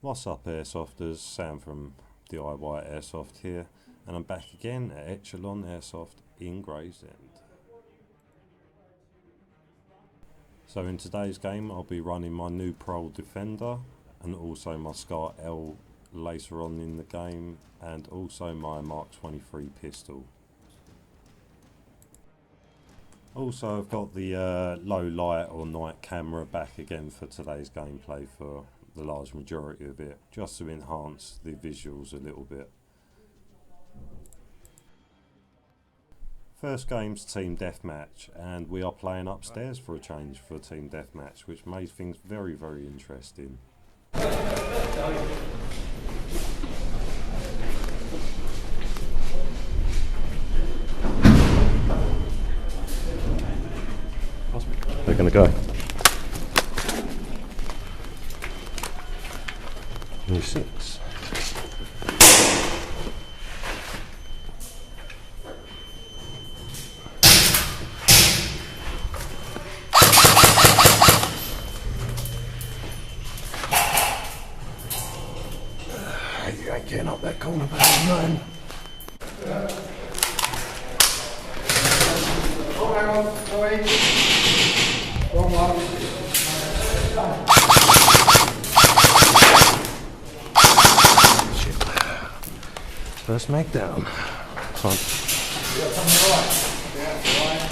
What's up, Airsofters? Sam from D.I.Y Airsoft here, and I'm back again at Echelon Airsoft in Gravesend. So in today's game I'll be running my nuprol Defender and also my Scar L later on in the game, and also my Mark 23 pistol. Also I've got the low light or night camera back again for today's gameplay for the large majority of it, just to enhance the visuals a little bit. First game's Team Deathmatch, and we are playing upstairs for a change for Team Deathmatch, which made things very, very interesting. They're going to go. New 6. You ain't getting up that corner, man. Oh, hang on, sorry. Wrong one. First mag down. Fine. You got something right? Yeah, right.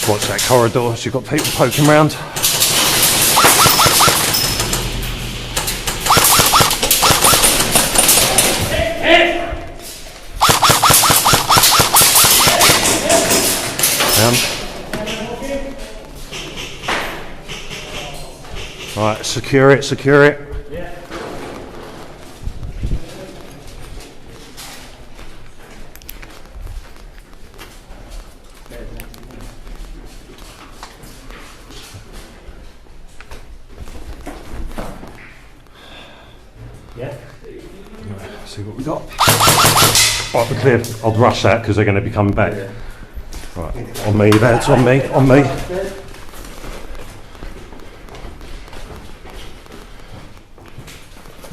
Watch that corridor, so you've got people poking around. Right, secure it, secure it. Yeah. See what we got. Right, we're clear. I'll rush that because they're going to be coming back. Right, on me, lads, on me, on me.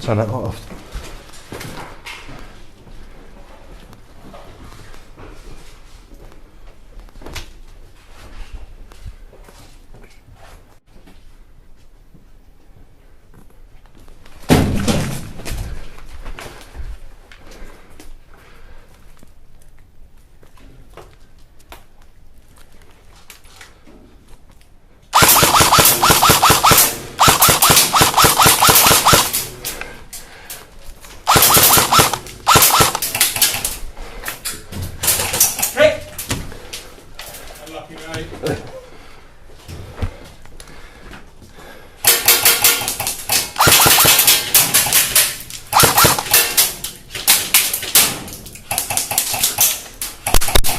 Turn that light off.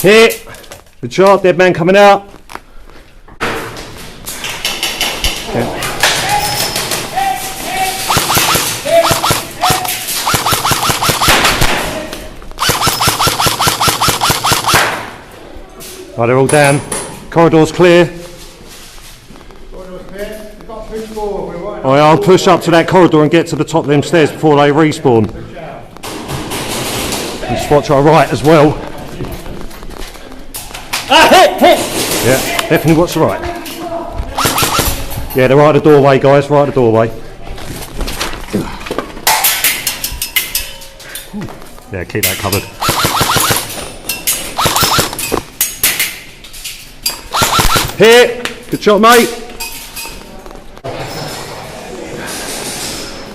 Hit! Good shot, dead man coming out. Okay. Right, they're all down. Corridor's clear. Corridor's clear. We've got to push forward. We're right. Alright, I'll push up to that corridor and get to the top of them stairs before they respawn. Just watch our right as well. Hit! Yeah, definitely watch the right. Yeah, they're right at the doorway, guys, right at the doorway. Yeah, keep that covered. Hit! Good shot, mate.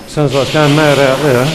Sounds like it's going mad out there.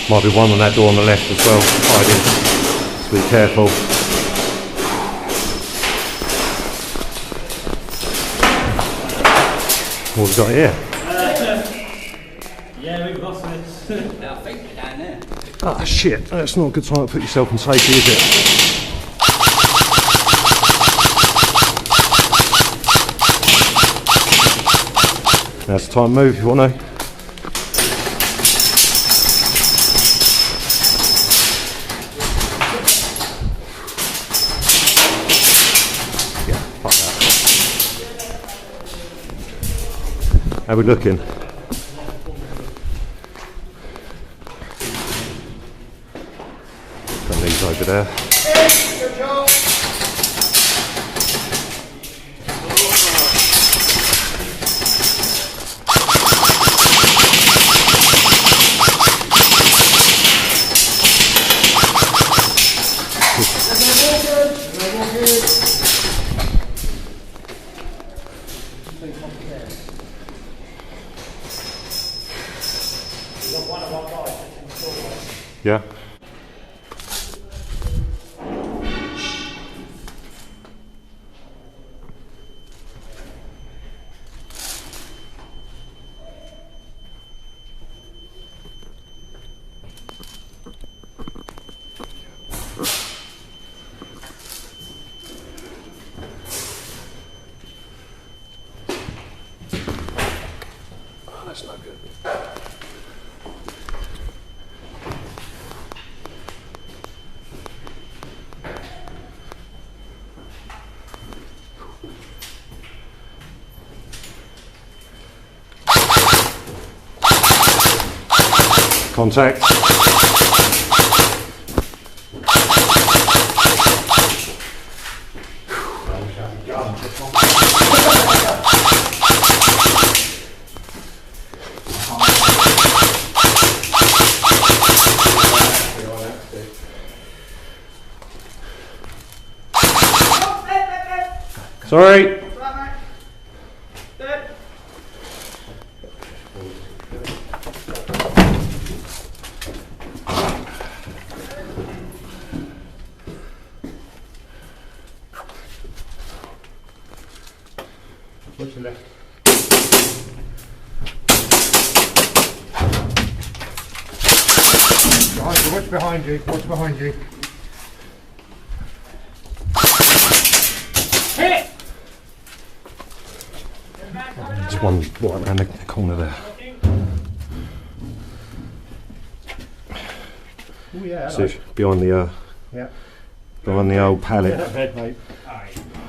Might be one on that door on the left as well, hiding, so be careful. What have we got here? Yeah, we've got this. I think they're down there. Ah shit, that's not a good time to put yourself in safety, is it? Now's the time to move if you want to. How are we looking? Got these over there. Yeah. Oh, that's not good. Contact. Sorry. Watch your left. Behind you, watch behind you. Hit! There's one right around the corner there. Oh yeah, So behind the yeah. behind the old pallet. That bed, mate.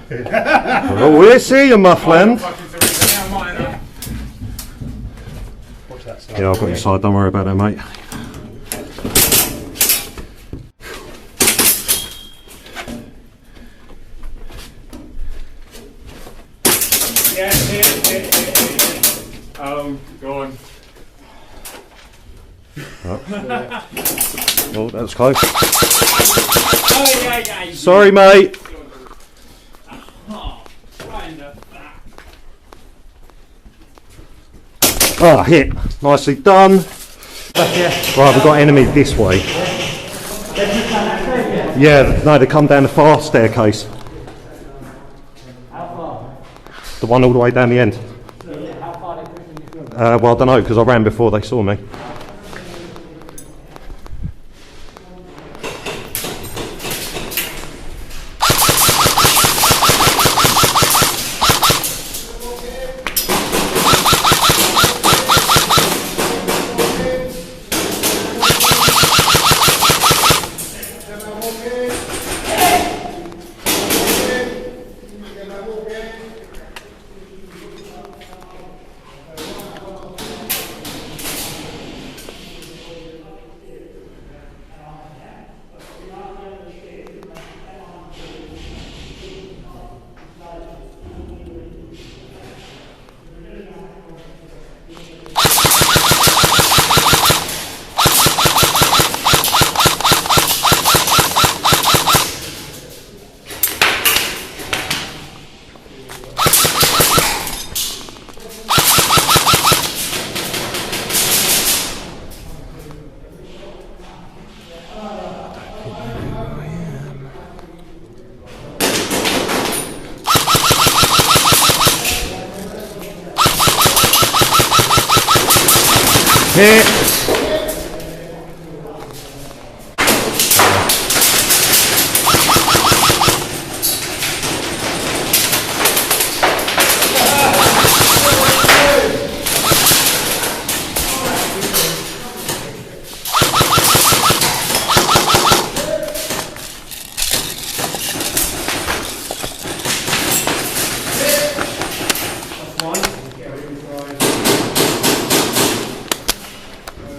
Oh, we see you, Muffland. Watch that side. Yeah, I've got your side. Don't worry about that, mate. Oh, go on. Oh, that was close. Oh, yeah. Sorry, mate. Oh, right in the back. Ah, hit. Nicely done. Right, we've got enemy this way. Yeah, no, they come down the far staircase. How far? The one all the way down the end. How far they pushing you through? Well, I don't know, because I ran before they saw me. Hit.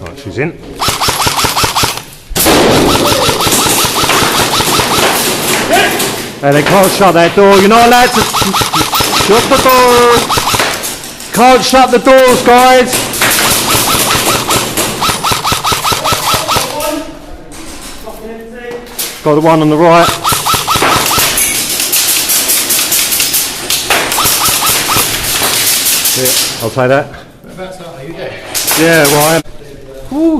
Right, she's in. And they can't shut that door. You're not allowed to shut the door. Can't shut the doors, guys. Got the one on the right. Yeah, I'll take that. Whereabouts are you there? Yeah, well, I am. Woo.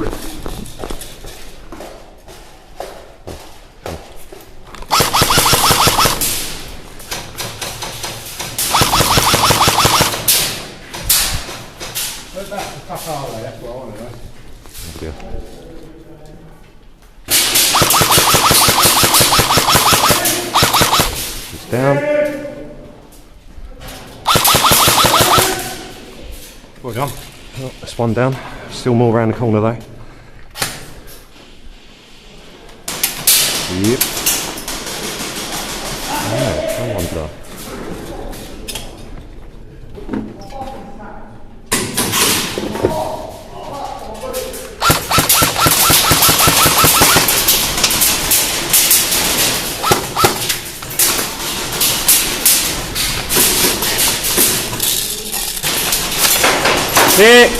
Whereabouts the fuck are they? That's what I want to know. Yeah. It's down. Well done. Oh, that's one down. Still more around the corner though. Yep. Oh, I wonder. Hit.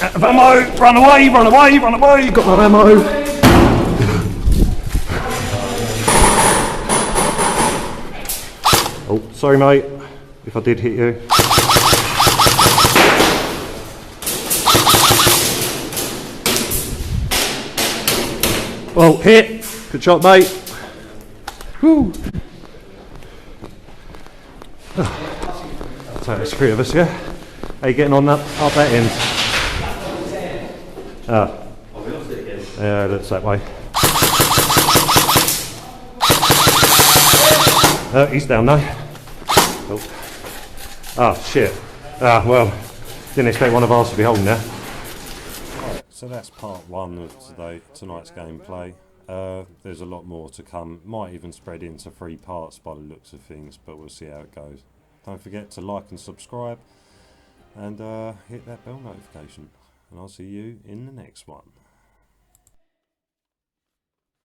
Out of ammo! Run away! Run away! Run away! Got no ammo! Oh, sorry mate, if I did hit you. Well, hit. Good shot, mate. Woo. So there's three of us, yeah? How you getting on that up that end? Ah. Yeah, it looks that way. He's down now. Oh. Ah, shit. Ah, well, didn't expect one of ours to be holding there. Right, so that's part one of tonight's gameplay. There's a lot more to come. Might even spread into 3 parts by the looks of things, but we'll see how it goes. Don't forget to like and subscribe, and hit that bell notification. And I'll see you in the next one.